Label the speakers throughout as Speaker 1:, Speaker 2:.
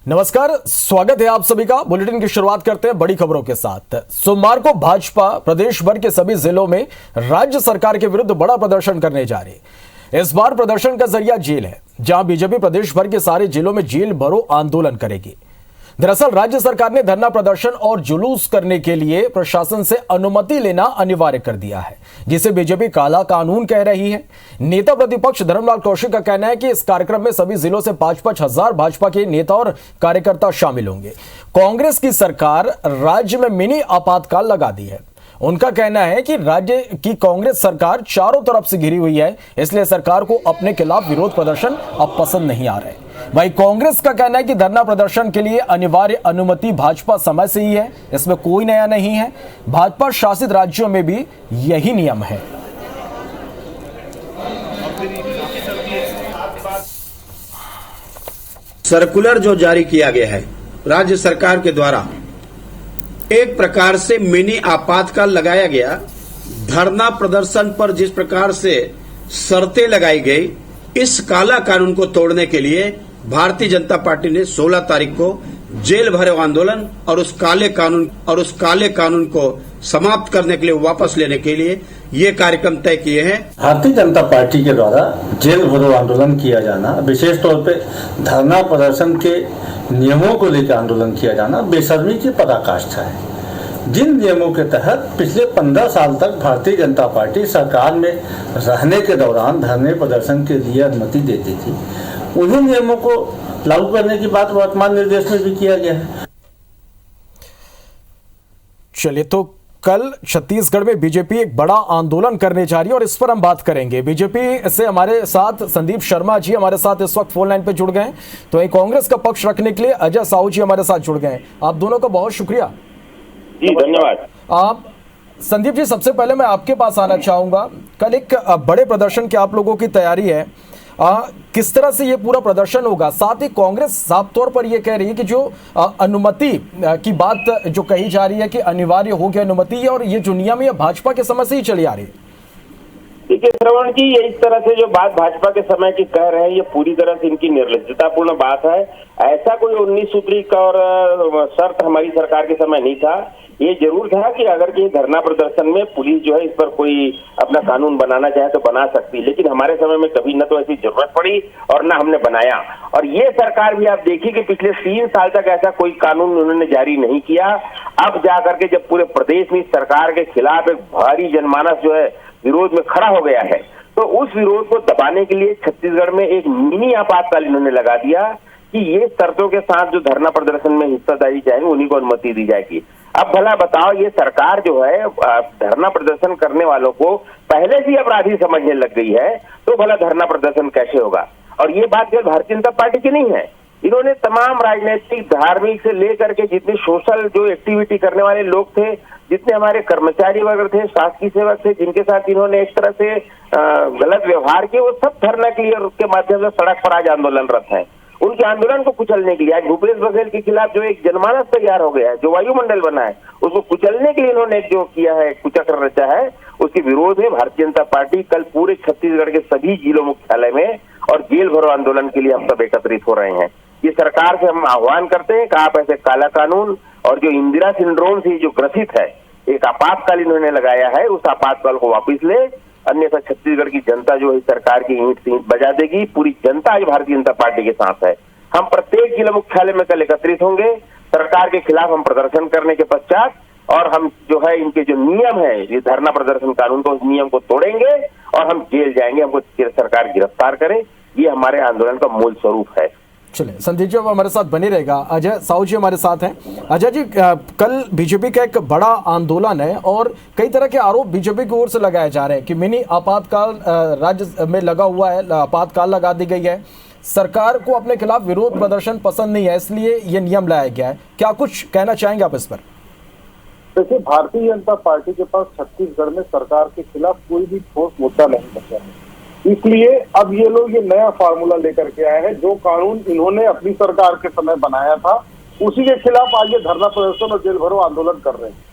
Speaker 1: नमस्कार, स्वागत है आप सभी का। बुलेटिन की शुरुआत करते हैं बड़ी खबरों के साथ। सोमवार को भाजपा प्रदेश भर के सभी जिलों में राज्य सरकार के विरुद्ध बड़ा प्रदर्शन करने जा रही है। इस बार प्रदर्शन का जरिया जेल है, जहां बीजेपी प्रदेश भर के सारे जिलों में जेल भरो आंदोलन करेगी। दरअसल राज्य सरकार ने धरना प्रदर्शन और जुलूस करने के लिए प्रशासन से अनुमति लेना अनिवार्य कर दिया है, जिसे बीजेपी काला कानून कह रही है। नेता प्रतिपक्ष धर्मलाल कौशिक का कहना है कि इस कार्यक्रम में सभी जिलों से 5-5 हजार भाजपा के नेता और कार्यकर्ता शामिल होंगे। कांग्रेस की सरकार राज्य में मिनी आपातकाल लगा दी है। उनका कहना है कि राज्य की कांग्रेस सरकार चारों तरफ से घिरी हुई है, इसलिए सरकार को अपने खिलाफ विरोध प्रदर्शन अब पसंद नहीं आ रहे। वहीं कांग्रेस का कहना है कि धरना प्रदर्शन के लिए अनिवार्य अनुमति भाजपा समय से ही है, इसमें कोई नया नहीं है। भाजपा शासित राज्यों में भी यही नियम है।
Speaker 2: सर्कुलर जो जारी किया गया है राज्य सरकार के द्वारा, एक प्रकार से मिनी आपातकाल लगाया गया। धरना प्रदर्शन पर जिस प्रकार से शर्तें लगाई गई, इस काला कानून को तोड़ने के लिए भारतीय जनता पार्टी ने 16 तारीख को जेल भरो आंदोलन और उस काले कानून को समाप्त करने के लिए, वापस लेने के लिए ये कार्यक्रम तय किए हैं।
Speaker 3: भारतीय जनता पार्टी के द्वारा जेल भरो आंदोलन किया जाना, विशेष तौर पे धरना प्रदर्शन के नियमों को लेकर आंदोलन किया जाना बेशर्मी की पराकाष्ठा है। जिन नियमों के तहत पिछले 15 साल तक भारतीय जनता पार्टी सरकार में रहने के दौरान धरने प्रदर्शन के लिए अनुमति देती थी, उन्हीं नियमों को लागू करने की बात वर्तमान निर्देश में भी किया गया है।
Speaker 1: चलिए, तो कल छत्तीसगढ़ में बीजेपी एक बड़ा आंदोलन करने जा रही है और इस पर हम बात करेंगे। बीजेपी से हमारे साथ संदीप शर्मा जी हमारे साथ इस वक्त फोन लाइन पे जुड़ गए हैं, तो एक कांग्रेस का पक्ष रखने के लिए अजय साहू जी हमारे साथ जुड़ गए हैं। आप दोनों का बहुत शुक्रिया
Speaker 4: जी, धन्यवाद।
Speaker 1: आप संदीप जी, सबसे पहले मैं आपके पास आना चाहूंगा। कल एक बड़े प्रदर्शन की आप लोगों की तैयारी है, किस तरह से ये पूरा प्रदर्शन होगा? साथ ही कांग्रेस साफ तौर पर ये कह रही है कि जो अनुमति की बात जो कही जा रही है कि अनिवार्य हो गया अनुमति, और ये जो नियम है भाजपा के समय से ही चली आ रही है।
Speaker 4: देखिए श्रवण जी, ये इस तरह से जो बात भाजपा के समय की कह रहे हैं, ये पूरी तरह से इनकी निर्लज्जतापूर्ण बात है। ऐसा कोई 19 सूत्री का और शर्त हमारी सरकार के समय नहीं था। ये जरूर था कि अगर ये धरना प्रदर्शन में पुलिस जो है इस पर कोई अपना कानून बनाना चाहे तो बना सकती, लेकिन हमारे समय में कभी न तो ऐसी जरूरत पड़ी और न हमने बनाया। और ये सरकार भी आप देखिए कि पिछले 3 साल तक ऐसा कोई कानून उन्होंने जारी नहीं किया। अब जाकर के जब पूरे प्रदेश में सरकार के खिलाफ एक भारी जनमानस जो है विरोध में खड़ा हो गया है, तो उस विरोध को दबाने के लिए छत्तीसगढ़ में एक मिनी आपातकाल इन्होंने लगा दिया कि ये शर्तों के साथ जो धरना प्रदर्शन में हिस्सेदारी चाहेंगे उन्हीं को अनुमति दी जाएगी। अब भला बताओ, ये सरकार जो है धरना प्रदर्शन करने वालों को पहले से अपराधी समझने लग गई है, तो भला धरना प्रदर्शन कैसे होगा? और ये बात केवल भारतीय जनता पार्टी की नहीं है, इन्होंने तमाम राजनीतिक, धार्मिक से लेकर के जितने सोशल जो एक्टिविटी करने वाले लोग थे, जितने हमारे कर्मचारी वगैरह थे, शासकीय सेवक थे, जिनके साथ इन्होंने एक तरह से गलत व्यवहार किया, वो सब धरना के लिए और उसके माध्यम से सड़क पर आज आंदोलनरत हैं। उनके आंदोलन को कुचलने के लिए आज भूपेश बघेल के खिलाफ जो एक जनमानस तैयार हो गया है, जो वायुमंडल बना है, उसको कुचलने के लिए इन्होंने जो किया है, कुचक्र रचा है, उसके विरोध में भारतीय जनता पार्टी कल पूरे छत्तीसगढ़ के सभी जिलों मुख्यालय में और जेल भरो आंदोलन के लिए हम सब एकत्रित हो रहे हैं। ये सरकार से हम आह्वान करते हैं कि आप ऐसे काला कानून और जो इंदिरा सिंड्रोम से जो ग्रसित है, एक आपातकाल इन्होंने लगाया है, उस आपातकाल को वापस ले, अन्यथा छत्तीसगढ़ की जनता जो है सरकार की ईंट से ईंट बजा देगी। पूरी जनता आज भारतीय जनता पार्टी के साथ है। हम प्रत्येक जिला मुख्यालय में कल एकत्रित होंगे, सरकार के खिलाफ हम प्रदर्शन करने के पश्चात, और हम जो है इनके जो नियम है, ये धरना प्रदर्शन कानून को, उस नियम को तोड़ेंगे और हम जेल जाएंगे, हमको सरकार गिरफ्तार करे। ये हमारे आंदोलन का मूल स्वरूप है।
Speaker 1: चलिए, संदीप जी हमारे साथ बने रहेगा। अजय साहू जी हमारे साथ हैं। अजय जी, कल बीजेपी का एक बड़ा आंदोलन है और कई तरह के आरोप बीजेपी की ओर से लगाए जा रहे हैं कि मिनी आपातकाल राज्य में लगा हुआ है, आपातकाल लगा दी गई है, सरकार को अपने खिलाफ विरोध प्रदर्शन पसंद नहीं है, इसलिए ये नियम लाया गया है। क्या कुछ कहना चाहेंगे आप इस पर?
Speaker 5: देखिए, भारतीय जनता पार्टी के पास छत्तीसगढ़ में सरकार के खिलाफ कोई भी ठोस मुद्दा नहीं बचा है, इसलिए अब ये लोग ये नया फार्मूला लेकर के आए हैं। जो कानून इन्होंने अपनी सरकार के समय बनाया था, उसी के खिलाफ आज ये धरना प्रदर्शन और जेल भरो आंदोलन कर रहे हैं।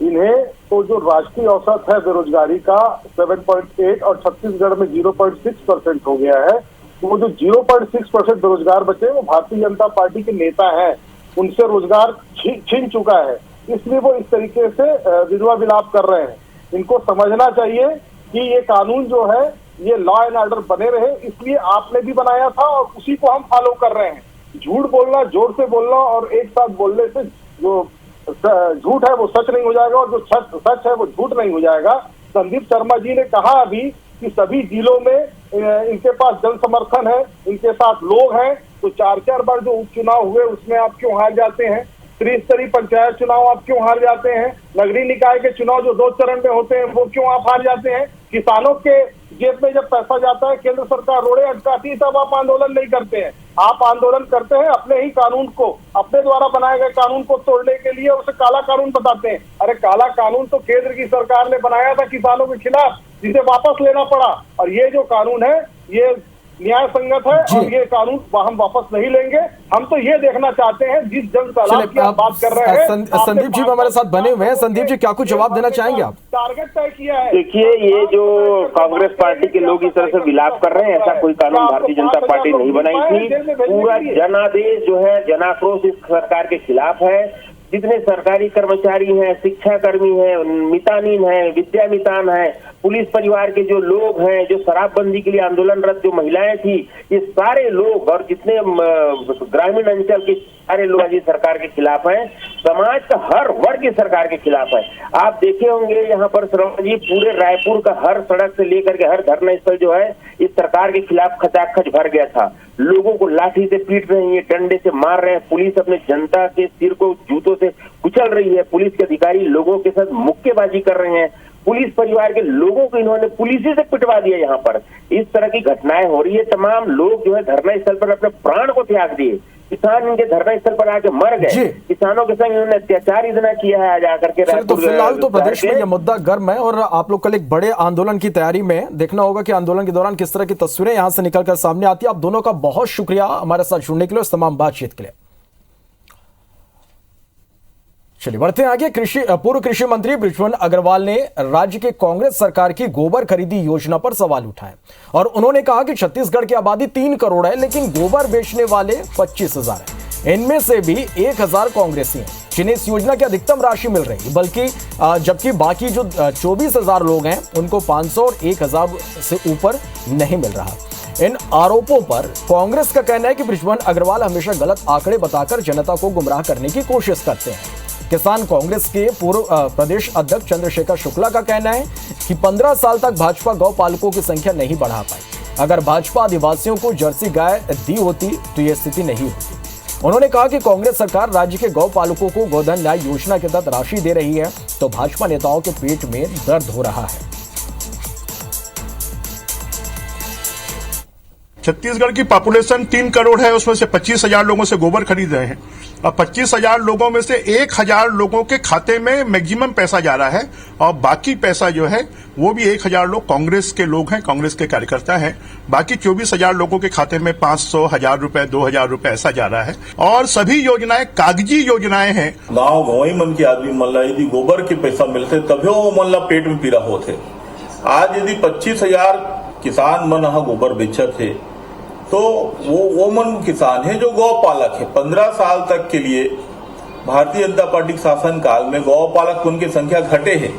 Speaker 5: इन्हें तो जो राष्ट्रीय औसत है बेरोजगारी का 7.8 और छत्तीसगढ़ में 0.6% हो गया है, वो जो 0.6% बेरोजगार बचे वो भारतीय जनता पार्टी के नेता हैं, उनसे रोजगार छीन चुका है, इसलिए वो इस तरीके से विधवा विलाप कर रहे हैं। इनको समझना चाहिए कि ये कानून जो है ये लॉ एंड ऑर्डर बने रहे, इसलिए आपने भी बनाया था और उसी को हम फॉलो कर रहे हैं। झूठ बोलना, जोर से बोलना और एक साथ बोलने से जो झूठ है वो सच नहीं हो जाएगा और जो सच है वो झूठ नहीं हो जाएगा। संदीप शर्मा जी ने कहा अभी कि सभी जिलों में इनके पास जन समर्थन है, इनके साथ लोग हैं, तो 4-4 बार जो उपचुनाव हुए उसमें आप क्यों हार जाते हैं? त्रिस्तरीय पंचायत चुनाव आप क्यों हार जाते हैं? नगरीय निकाय के चुनाव जो 2 चरण में होते हैं वो क्यों आप हार जाते हैं? किसानों के जेब में जब पैसा जाता है, केंद्र सरकार रोड़े अटकाती है, तब आप आंदोलन नहीं करते हैं। आप आंदोलन करते हैं अपने ही कानून को, अपने द्वारा बनाए गए कानून को तोड़ने के लिए, उसे काला कानून बताते हैं। अरे काला कानून तो केंद्र की सरकार ने बनाया था किसानों के खिलाफ, जिसे वापस लेना पड़ा, और ये जो कानून है ये न्याय संगत है और ये कानून हम वापस नहीं लेंगे। हम तो ये देखना चाहते हैं जिस जन तालाब की आप बात कर रहे हैं।
Speaker 1: संदीप जी हमारे साथ बने हुए हैं। संदीप जी क्या कुछ जवाब देना चाहेंगे आप?
Speaker 5: टारगेट तय किया है।
Speaker 4: देखिए, ये जो कांग्रेस पार्टी के लोग इस तरह से विलाप कर रहे हैं, ऐसा कोई कानून भारतीय जनता पार्टी नहीं बनाई थी। पूरा जनादेश जो है, जनाक्रोश इस सरकार के खिलाफ है। जितने सरकारी कर्मचारी हैं, शिक्षा कर्मी हैं, मितानीन हैं, विद्या मितान हैं, पुलिस परिवार के जो लोग हैं, जो शराबबंदी के लिए आंदोलनरत जो महिलाएं थी, ये सारे लोग और जितने ग्रामीण अंचल के सारे लोग आज सरकार के खिलाफ हैं। समाज का हर वर्ग इस सरकार के खिलाफ है। आप देखे होंगे यहाँ पर श्रवण जी, पूरे रायपुर का हर सड़क से लेकर के हर धरना स्थल जो है इस सरकार के खिलाफ खचाखच भर गया था। लोगों को लाठी से पीट रहे हैं, डंडे से मार रहे हैं, पुलिस अपने जनता के सिर को जूतों से कुचल रही है, पुलिस के अधिकारी लोगों के साथ मुक्केबाजी कर रहे हैं, पुलिस परिवार के लोगों को इन्होंने पुलिस से पिटवा दिया। यहाँ पर इस तरह की घटनाएं हो रही है। तमाम लोग जो है धरना स्थल पर अपने प्राण को त्याग दिए, किसान इनके धरना स्थल पर आके मर गए, किसानों के संग इन्होंने अत्याचार इतना किया है आज आकर के।
Speaker 1: तो फिलहाल तो प्रदेश में यह मुद्दा गर्म है और आप लोग कल एक बड़े आंदोलन की तैयारी में, देखना होगा कि आंदोलन के दौरान किस तरह की तस्वीरें यहां से निकलकर सामने आती है। आप दोनों का बहुत शुक्रिया हमारे साथ जुड़ने के लिए, इस तमाम बातचीत के लिए। चलिए बढ़ते हैं आगे। पूर्व कृषि मंत्री बृजमोहन अग्रवाल ने राज्य के कांग्रेस सरकार की गोबर खरीदी योजना पर सवाल उठाए और उन्होंने कहा कि छत्तीसगढ़ की आबादी 3 करोड़ है, लेकिन गोबर बेचने वाले 25,000 हैं। इनमें से भी 1,000 कांग्रेसी हैं जिन्हें इस योजना की अधिकतम राशि मिल रही है, बल्कि जबकि बाकी जो 24,000 लोग हैं उनको 500 और 1,000 से ऊपर नहीं मिल रहा। इन आरोपों पर कांग्रेस का कहना है कि बृजमोहन अग्रवाल हमेशा गलत आंकड़े बताकर जनता को गुमराह करने की कोशिश करते हैं। किसान कांग्रेस के पूर्व प्रदेश अध्यक्ष चंद्रशेखर शुक्ला का कहना है कि 15 साल तक भाजपा गौ पालकों की संख्या नहीं बढ़ा पाई। अगर भाजपा आदिवासियों को जर्सी गाय दी होती तो यह स्थिति नहीं होती। उन्होंने कहा कि कांग्रेस सरकार राज्य के गौ पालकों को गोधन न्याय योजना के तहत राशि दे रही है तो भाजपा नेताओं के पेट में दर्द हो रहा है।
Speaker 6: छत्तीसगढ़ की पॉपुलेशन 3 करोड़ है, उसमें से 25,000 लोगों से गोबर खरीद रहे हैं और 25,000 लोगों में से 1,000 लोगों के खाते में मैक्सिमम पैसा जा रहा है और बाकी पैसा जो है वो भी 1,000 लोग कांग्रेस के लोग हैं, कांग्रेस के कार्यकर्ता हैं। बाकी 24,000 लोगों के खाते में 500, 1,000 रुपए, 2,000 रुपए ऐसा जा रहा है और सभी योजनाएं कागजी योजनाएं हैं।
Speaker 7: गांव गंवई मन के आदमी मन ला यदि गोबर के पैसा मिलते तभी वो मन ला पेट में पीड़ा होते। आज यदि 25,000 किसान मन यहाँ गोबर बेचत है तो वो मन किसान है जो गौ पालक है। 15 साल तक के लिए भारतीय जनता पार्टी के शासन काल में गौ पालक उनकी संख्या घटे है।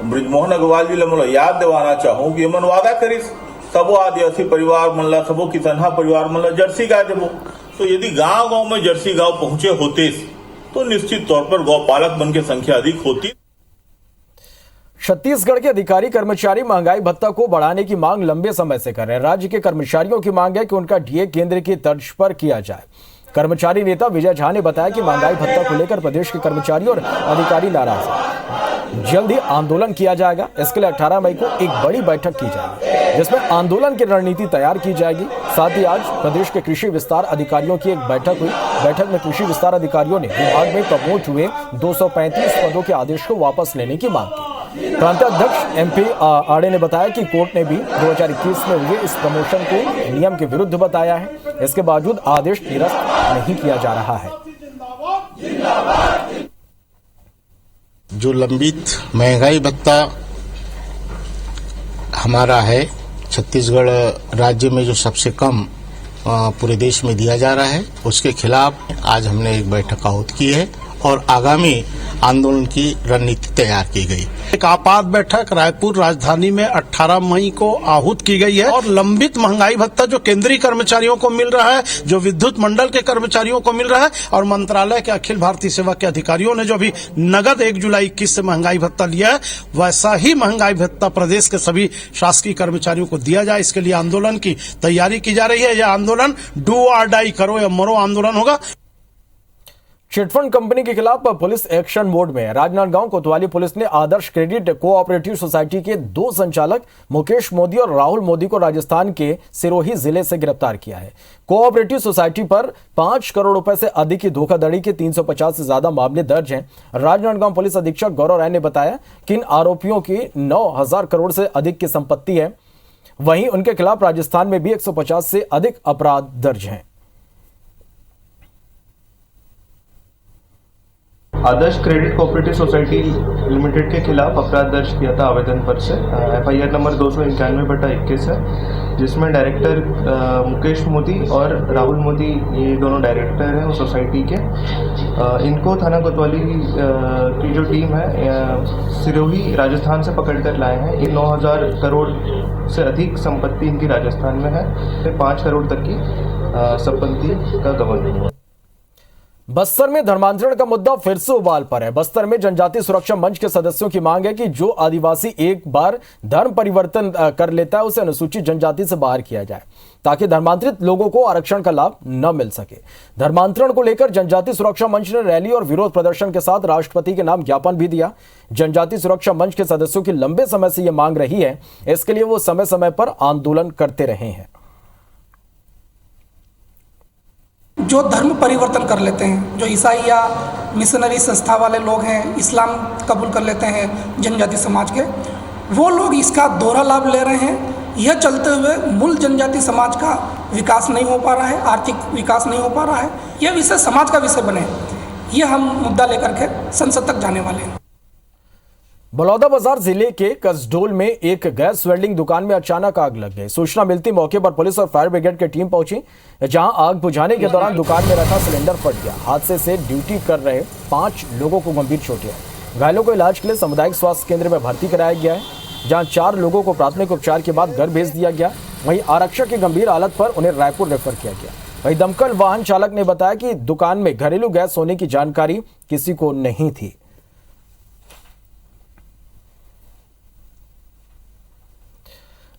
Speaker 7: बृजमोहन अग्रवाल जी मैं याद दिवाना चाहूँ कि मन वादा करिस सबो आदिवासी परिवार मन ला, सबो किसनहा परिवार मन ला जर्सी गाय देवो। तो यदि गांव गांव में जर्सी गांव पहुंचे होते तो निश्चित तौर पर गौ पालक मन की संख्या अधिक होती।
Speaker 1: छत्तीसगढ़ के अधिकारी कर्मचारी महंगाई भत्ता को बढ़ाने की मांग लंबे समय से कर रहे हैं। राज्य के कर्मचारियों की मांग है कि उनका डीए केंद्र की तर्ज पर किया जाए। कर्मचारी नेता विजय झा ने बताया कि महंगाई भत्ता को लेकर प्रदेश के कर्मचारी और अधिकारी नाराज हैं। जल्द ही आंदोलन किया जाएगा। इसके लिए 18 मई को एक बड़ी बैठक की जाएगी जिसमें आंदोलन की रणनीति तैयार की जाएगी। साथ ही आज प्रदेश के कृषि विस्तार अधिकारियों की एक बैठक हुई। बैठक में कृषि विस्तार अधिकारियों ने विभाग में प्रमोट हुए 235 पदों के आदेश को वापस लेने की मांग की। प्रांत अध्यक्ष MP आड़े ने बताया कि कोर्ट ने भी 2021 में हुए इस प्रमोशन को नियम के विरुद्ध बताया है। इसके बावजूद आदेश निरस्त नहीं किया जा रहा है।
Speaker 8: जो लंबित महंगाई भत्ता हमारा है, छत्तीसगढ़ राज्य में जो सबसे कम पूरे देश में दिया जा रहा है, उसके खिलाफ आज हमने एक बैठक आहूत की है और आगामी आंदोलन की रणनीति तैयार की गई।
Speaker 9: एक आपात बैठक रायपुर राजधानी में 18 मई को आहूत की गई है और लंबित महंगाई भत्ता जो केंद्रीय कर्मचारियों को मिल रहा है, जो विद्युत मंडल के कर्मचारियों को मिल रहा है और मंत्रालय के अखिल भारतीय सेवा के अधिकारियों ने जो भी नगद 1 जुलाई 21 से महंगाई भत्ता लिया है, वैसा ही महंगाई भत्ता प्रदेश के सभी शासकीय कर्मचारियों को दिया जाए। इसके लिए आंदोलन की तैयारी की जा रही है। यह आंदोलन डू और डाई, करो या मरो आंदोलन होगा।
Speaker 1: चिटफंड कंपनी के खिलाफ पुलिस एक्शन मोड में। राजनांदगांव कोतवाली पुलिस ने आदर्श क्रेडिट कोऑपरेटिव सोसाइटी के 2 संचालक मुकेश मोदी और राहुल मोदी को राजस्थान के सिरोही जिले से गिरफ्तार किया है। कोऑपरेटिव सोसाइटी पर 5 करोड़ रुपए से अधिक की धोखाधड़ी के 350 से ज्यादा मामले दर्ज हैं। राजनांदगांव पुलिस अधीक्षक गौरव राय ने बताया कि इन आरोपियों की 9,000 करोड़ से अधिक की संपत्ति है। वहीं उनके खिलाफ राजस्थान में भी 150 से अधिक अपराध दर्ज हैं।
Speaker 10: आदर्श क्रेडिट कोऑपरेटिव सोसाइटी लिमिटेड के खिलाफ अपराध दर्ज किया था आवेदन पर से। FIR नंबर 291/21 है, जिसमें डायरेक्टर मुकेश मोदी और राहुल मोदी, ये दोनों डायरेक्टर हैं उस सोसाइटी के। इनको थाना कोतवाली की जो टीम है सिरोही राजस्थान से पकड़ कर लाए हैं। ये 9,000 करोड़ से अधिक संपत्ति इनकी राजस्थान में है। 5 करोड़ तक की संपत्ति का गबन हुआ।
Speaker 1: बस्तर में धर्मांतरण का मुद्दा फिर से उबाल पर है। बस्तर में जनजाति सुरक्षा मंच के सदस्यों की मांग है कि जो आदिवासी एक बार धर्म परिवर्तन कर लेता है उसे अनुसूचित जनजाति से बाहर किया जाए, ताकि धर्मांतरित लोगों को आरक्षण का लाभ न मिल सके। धर्मांतरण को लेकर जनजाति सुरक्षा मंच ने रैली और विरोध प्रदर्शन के साथ राष्ट्रपति के नाम ज्ञापन भी दिया। जनजाति सुरक्षा मंच के सदस्यों की लंबे समय से यह मांग रही है, इसके लिए वो समय समय पर आंदोलन करते रहे हैं।
Speaker 11: जो धर्म परिवर्तन कर लेते हैं, जो ईसाई या मिशनरी संस्था वाले लोग हैं, इस्लाम कबूल कर लेते हैं जनजाति समाज के, वो लोग इसका दोहरा लाभ ले रहे हैं। यह चलते हुए मूल जनजाति समाज का विकास नहीं हो पा रहा है, आर्थिक विकास नहीं हो पा रहा है। यह विषय समाज का विषय बने, यह हम मुद्दा लेकर के संसद तक जाने वाले हैं।
Speaker 1: बलौदाबाजार जिले के कसडोल में एक गैस वेल्डिंग दुकान में अचानक आग लग गई। सूचना मिलती मौके पर पुलिस और फायर ब्रिगेड की टीम पहुंची, जहां आग बुझाने के दौरान दुकान में रखा सिलेंडर फट गया। हादसे से ड्यूटी कर रहे 5 लोगों को गंभीर चोटें आई। घायलों को इलाज के लिए सामुदायिक स्वास्थ्य केंद्र में भर्ती कराया गया है, जहां 4 लोगों को प्राथमिक उपचार के बाद घर भेज दिया गया। वहीं आरक्षक की गंभीर हालत पर उन्हें रायपुर रेफर किया गया। वहीं दमकल वाहन चालक ने बताया कि दुकान में घरेलू गैस होने की जानकारी किसी को नहीं थी।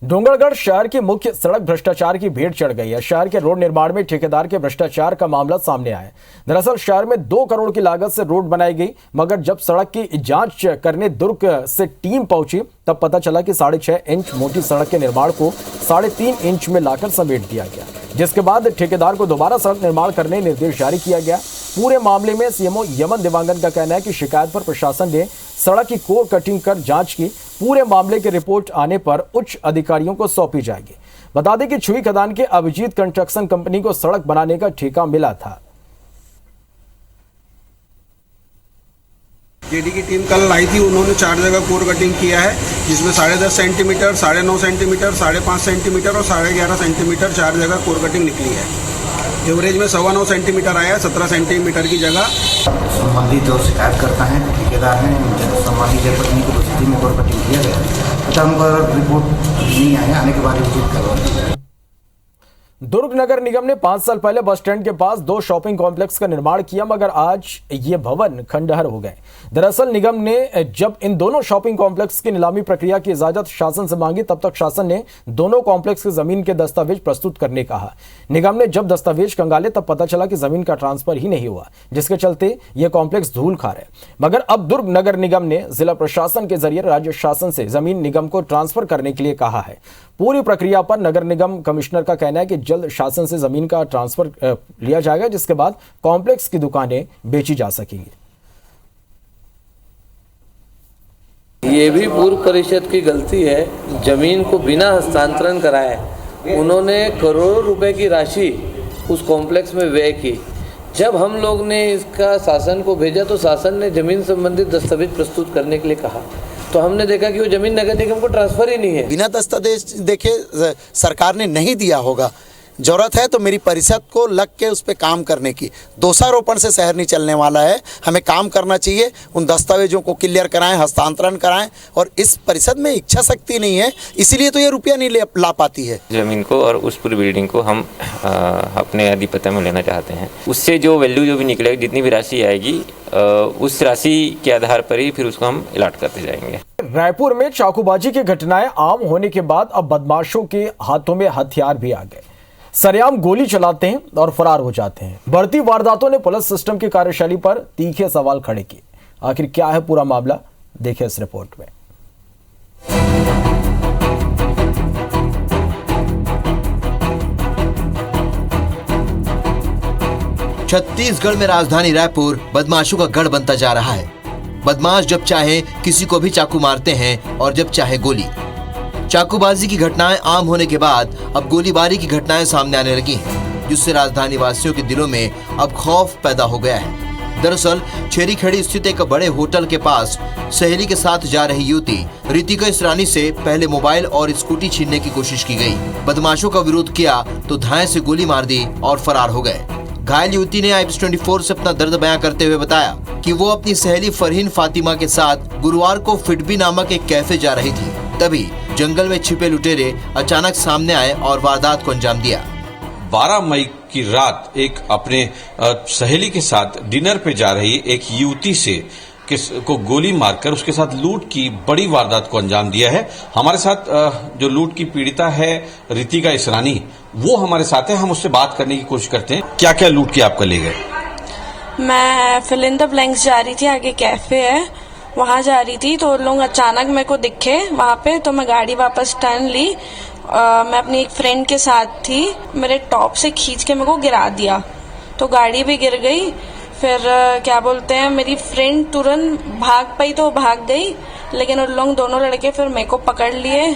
Speaker 1: डोंगरगढ़ शहर की मुख्य सड़क भ्रष्टाचार की भेंट चढ़ गई है। शहर के रोड निर्माण में ठेकेदार के भ्रष्टाचार का मामला सामने आया है। दरअसल शहर में 2 करोड़ की लागत से रोड बनाई गई, मगर जब सड़क की जांच करने दुर्ग से टीम पहुंची तब पता चला कि 6.5 इंच मोटी सड़क के निर्माण को 3.5 इंच में लाकर समेट दिया गया, जिसके बाद ठेकेदार को दोबारा सड़क निर्माण करने निर्देश जारी किया गया। पूरे मामले में सीएमओ यमन देवांगन का कहना है कि शिकायत पर प्रशासन ने सड़क की कोर कटिंग कर जांच की। पूरे मामले की रिपोर्ट आने पर उच्च अधिकारियों को सौंपी जाएगी। बता दें कि छुई खदान के अभिजीत कंस्ट्रक्शन कंपनी को सड़क बनाने का ठेका मिला था।
Speaker 12: जेडी की टीम कल आई थी, उन्होंने 4 जगह कोर कटिंग किया है, जिसमें 10.5 सेंटीमीटर, 9.5 सेंटीमीटर, 5.5 सेंटीमीटर और 11.5 सेंटीमीटर 4 जगह कोर कटिंग निकली है। एवरेज में 9.25 सेंटीमीटर आया, 17 सेंटीमीटर की जगह।
Speaker 13: संबंधित जो शिकायत करता है ठेकेदार ने संबंधित जनपद को स्थिति में कोर कटिंग किया गया है, तो हम पर रिपोर्ट नहीं आया, आने के बाद रिपोर्ट करवाएंगे।
Speaker 1: दुर्ग नगर निगम ने 5 साल पहले बस स्टैंड के पास 2 शॉपिंग कॉम्प्लेक्स का निर्माण किया, मगर आज ये भवन खंडहर हो गए। दरअसल निगम ने जब इन दोनों शॉपिंग कॉम्प्लेक्स की नीलामी प्रक्रिया की इजाजत शासन से मांगी, तब तक शासन ने दोनों कॉम्प्लेक्स की जमीन के दस्तावेज प्रस्तुत करने कहा। निगम ने जब दस्तावेज कंगाले तब पता चला कि जमीन का ट्रांसफर ही नहीं हुआ, जिसके चलते ये कॉम्प्लेक्स धूल खा रहे। मगर अब दुर्ग नगर निगम ने जिला प्रशासन के जरिए राज्य शासन से जमीन निगम को ट्रांसफर करने के लिए कहा है। पूरी प्रक्रिया पर नगर निगम कमिश्नर का कहना है कि जल्द शासन से जमीन का ट्रांसफर लिया जाएगा, जिसके बाद कॉम्प्लेक्स की दुकानें बेची जा सकेंगी।
Speaker 14: ये भी पूर्व परिषद की गलती है, जमीन को बिना हस्तांतरण कराए उन्होंने करोड़ों रुपए की राशि उस कॉम्प्लेक्स में व्यय की। जब हम लोग ने इसका शासन को भेजा तो शासन ने जमीन संबंधित दस्तावेज प्रस्तुत करने के लिए कहा, तो हमने देखा कि वो जमीन नगर निगम को ट्रांसफर ही नहीं है।
Speaker 15: बिना दस्तावेज देखे सरकार ने नहीं दिया होगा, ज़रूरत है तो मेरी परिषद को लग के उस पर काम करने की। दोषारोपण से शहर नहीं चलने वाला है, हमें काम करना चाहिए, उन दस्तावेजों को क्लियर कराएं, हस्तांतरण कराएं। और इस परिषद में इच्छा शक्ति नहीं है, इसीलिए तो ये रुपया नहीं ला पाती है।
Speaker 16: ज़मीन को और उस पूरी बिल्डिंग को हम अपने आधिपत्य में लेना चाहते हैं। उससे जो वैल्यू जो भी निकलेगी, जितनी भी राशि आएगी, उस राशि के आधार पर ही फिर उसको हम अलॉट करते जाएंगे।
Speaker 1: रायपुर में चाकूबाजी की घटनाएं आम होने के बाद अब बदमाशों के हाथों में हथियार भी आ गए। सरेआम गोली चलाते हैं और फरार हो जाते हैं। बढ़ती वारदातों ने पुलिस सिस्टम की कार्यशैली पर तीखे सवाल खड़े किए। आखिर क्या है पूरा मामला, देखिए इस रिपोर्ट में।
Speaker 17: छत्तीसगढ़ में राजधानी रायपुर बदमाशों का गढ़ बनता जा रहा है। बदमाश जब चाहे किसी को भी चाकू मारते हैं और जब चाहे गोली। चाकूबाजी की घटनाएं आम होने के बाद अब गोलीबारी की घटनाएं सामने आने लगी हैं, जिससे राजधानी वासियों के दिलों में अब खौफ पैदा हो गया है। दरअसल छेरीखेड़ी स्थित एक बड़े होटल के पास सहेली के साथ जा रही युवती रितिका इसरानी से पहले मोबाइल और स्कूटी छीनने की कोशिश की गई। बदमाशों का विरोध किया तो धाएं से गोली मार दी और फरार हो गए। घायल युवती ने IPS24 से अपना दर्द बयां करते हुए बताया कि वो अपनी सहेली फरहीन फातिमा के साथ गुरुवार को फिटबी नामक एक कैफे जा रही थी। तभी जंगल में छिपे लुटेरे अचानक सामने आए और वारदात को अंजाम दिया।
Speaker 18: 12 मई की रात एक अपने सहेली के साथ डिनर पे जा रही एक युवती से को गोली मारकर उसके साथ लूट की बड़ी वारदात को अंजाम दिया है। हमारे साथ जो लूट की पीड़िता है रितिका इसरानी, वो हमारे साथ है। हम उससे बात करने की कोशिश करते हैं। क्या क्या लूट किया आपका ले गए?
Speaker 19: मैं फिल इन द ब्लैंक्स जा रही थी, आगे कैफे है, वहाँ जा रही थी तो लोग अचानक मेरे को दिखे वहाँ पे, तो मैं गाड़ी वापस टर्न ली। मैं अपनी एक फ्रेंड के साथ थी, मेरे टॉप से खींच के मेरे को गिरा दिया, तो गाड़ी भी गिर गई। फिर क्या बोलते हैं, मेरी फ्रेंड तुरंत भाग पाई तो भाग गई, लेकिन उन लोग दोनों लड़के फिर मेरे को पकड़ लिए।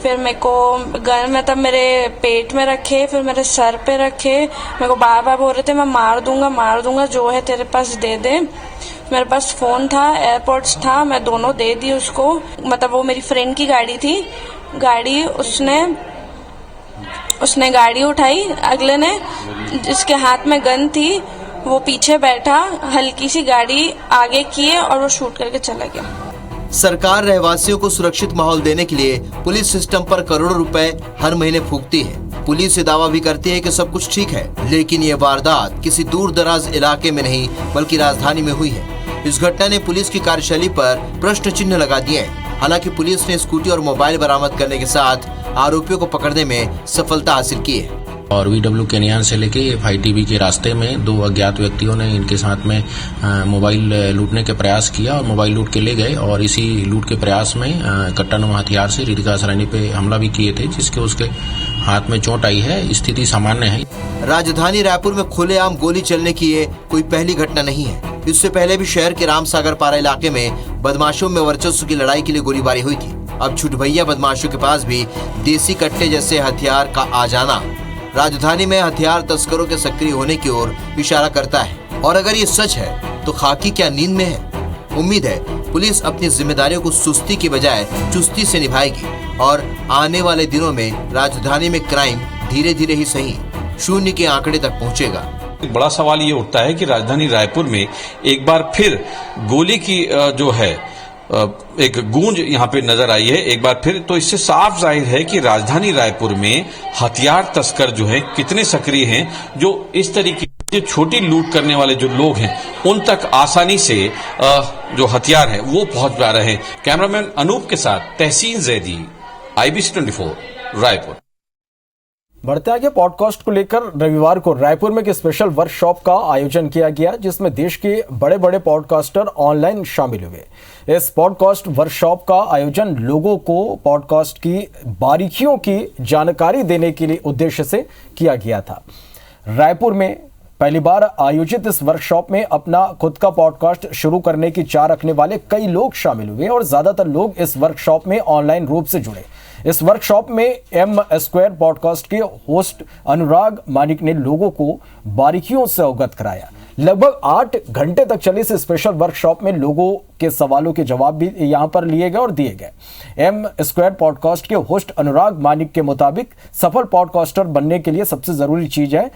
Speaker 19: फिर मेरे को गन मतलब मेरे पेट में रखे, फिर मेरे सर पे रखे, मेरे को बार बार बोल रहे थे मैं मार दूंगा, जो है तेरे पास दे दे। मेरे पास फोन था, एयरपोर्ट्स था, मैं दोनों दे दी उसको। मतलब वो मेरी फ्रेंड की गाड़ी थी, गाड़ी उसने गाड़ी उठाई, अगले ने जिसके हाथ में गन थी वो पीछे बैठा, हल्की सी गाड़ी आगे किए और वो शूट करके चला गया।
Speaker 17: सरकार रहवासियों को सुरक्षित माहौल देने के लिए पुलिस सिस्टम पर करोड़ों रुपए हर महीने फूकती है। पुलिस ये दावा भी करती है कि सब कुछ ठीक है, लेकिन ये वारदात किसी दूर दराज इलाके में नहीं बल्कि राजधानी में हुई है। इस घटना ने पुलिस की कार्यशैली पर प्रश्न चिन्ह लगा दिए हैं। हालांकि पुलिस ने स्कूटी और मोबाइल बरामद करने के साथ आरोपियों को पकड़ने में सफलता हासिल की है।
Speaker 20: और VW कैनियान से लेके FITB के रास्ते में 2 अज्ञात व्यक्तियों ने इनके साथ में मोबाइल लूटने के प्रयास किया और मोबाइल लूट के ले गए। और इसी लूट के प्रयास में कट्टानुमा हथियार से रितिका इसरानी पे हमला भी किए थे, जिसके उसके हाथ में चोट आई है। स्थिति सामान्य है।
Speaker 17: राजधानी रायपुर में खुलेआम गोली चलने की ये कोई पहली घटना नहीं है। इससे पहले भी शहर के रामसागर पारा इलाके में बदमाशों में वर्चस्व की लड़ाई के लिए गोलीबारी हुई थी। अब छुटभैया बदमाशों के पास भी देसी कट्टे जैसे हथियार का आ जाना राजधानी में हथियार तस्करों के सक्रिय होने की ओर इशारा करता है। और अगर ये सच है तो खाकी क्या नींद में है? उम्मीद है पुलिस अपनी जिम्मेदारियों को सुस्ती की बजाय चुस्ती से निभाएगी और आने वाले दिनों में राजधानी में क्राइम धीरे धीरे ही सही शून्य के आंकड़े तक पहुंचेगा।
Speaker 18: एक बड़ा सवाल ये उठता है कि राजधानी रायपुर में एक बार फिर गोली की जो है एक गूंज यहाँ पे नजर आई है एक बार फिर। तो इससे साफ जाहिर है कि राजधानी रायपुर में हथियार तस्कर जो है कितने सक्रिय हैं, जो इस तरीके के छोटी लूट करने वाले जो लोग हैं उन तक आसानी से जो हथियार है वो पहुंच पा रहे हैं। कैमरामैन अनूप के साथ तहसीन जैदी, IBC24 रायपुर।
Speaker 1: बढ़ते आगे पॉडकास्ट को लेकर रविवार को रायपुर में एक स्पेशल वर्कशॉप का आयोजन किया गया, जिसमें देश के बड़े बड़े पॉडकास्टर ऑनलाइन शामिल हुए। इस पॉडकास्ट वर्कशॉप का आयोजन लोगों को पॉडकास्ट की बारीकियों की जानकारी देने के लिए उद्देश्य से किया गया था। रायपुर में पहली बार आयोजित इस वर्कशॉप में अपना खुद का पॉडकास्ट शुरू करने की चाह रखने वाले कई लोग शामिल हुए और ज्यादातर लोग इस वर्कशॉप में ऑनलाइन रूप से जुड़े। इस वर्कशॉप में M² पॉडकास्ट के होस्ट अनुराग मानिक ने लोगों को बारीकियों से अवगत कराया। लगभग 8 घंटे तक चली इस स्पेशल वर्कशॉप में लोगों के सवालों के जवाब भी यहां पर लिए गए और दिए गए। M² पॉडकास्ट के होस्ट अनुराग मानिक के मुताबिक सफल पॉडकास्टर बनने के लिए सबसे जरूरी चीज है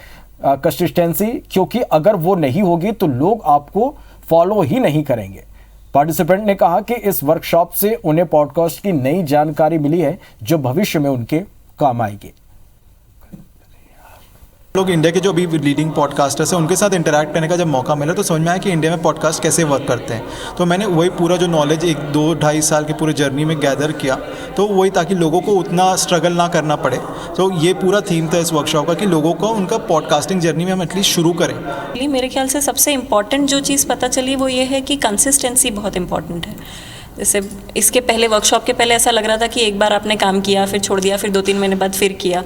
Speaker 1: कंसिस्टेंसी, क्योंकि अगर वो नहीं होगी तो लोग आपको फॉलो ही नहीं करेंगे। पार्टिसिपेंट ने कहा कि इस वर्कशॉप से उन्हें पॉडकास्ट की नई जानकारी मिली है जो भविष्य में उनके काम आएगी।
Speaker 21: लोग इंडिया के जो अभी लीडिंग पॉडकास्टर्स हैं उनके साथ इंटरैक्ट करने का जब मौका मिला तो समझ में आया कि इंडिया में पॉडकास्ट कैसे वर्क करते हैं। तो मैंने वही पूरा जो नॉलेज 1-2-2.5 साल के पूरे जर्नी में गैदर किया, तो वही ताकि लोगों को उतना स्ट्रगल ना करना पड़े। तो ये पूरा थीम था इस वर्कशॉप का कि लोगों को उनका पॉडकास्टिंग जर्नी में हम एटलीस्ट शुरू करें।
Speaker 22: मेरे ख्याल से सबसे इम्पॉर्टेंट जो चीज़ पता चली वो ये है कि कंसिस्टेंसी बहुत इम्पॉर्टेंट है। जैसे इसके पहले वर्कशॉप के पहले ऐसा लग रहा था कि एक बार आपने काम किया, फिर छोड़ दिया, फिर 2-3 महीने बाद फिर किया,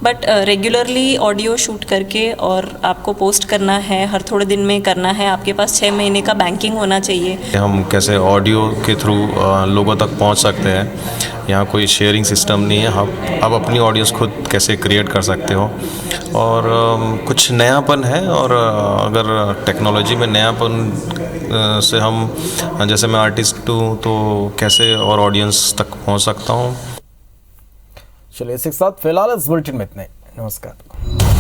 Speaker 22: बट रेगुलरली ऑडियो शूट करके और आपको पोस्ट करना है, हर थोड़े दिन में करना है। आपके पास 6 महीने का बैंकिंग होना चाहिए। हम कैसे ऑडियो के थ्रू लोगों तक पहुंच सकते हैं, यहाँ कोई शेयरिंग सिस्टम नहीं है। आप अपनी ऑडियंस खुद कैसे क्रिएट कर सकते हो और कुछ नयापन है। और अगर टेक्नोलॉजी में नयापन से हम, जैसे मैं आर्टिस्ट हूँ तो कैसे और ऑडियंस तक पहुँच सकता हूँ।
Speaker 1: चलिए इसी के साथ फिलहाल इस बुलेटिन में इतने। नमस्कार।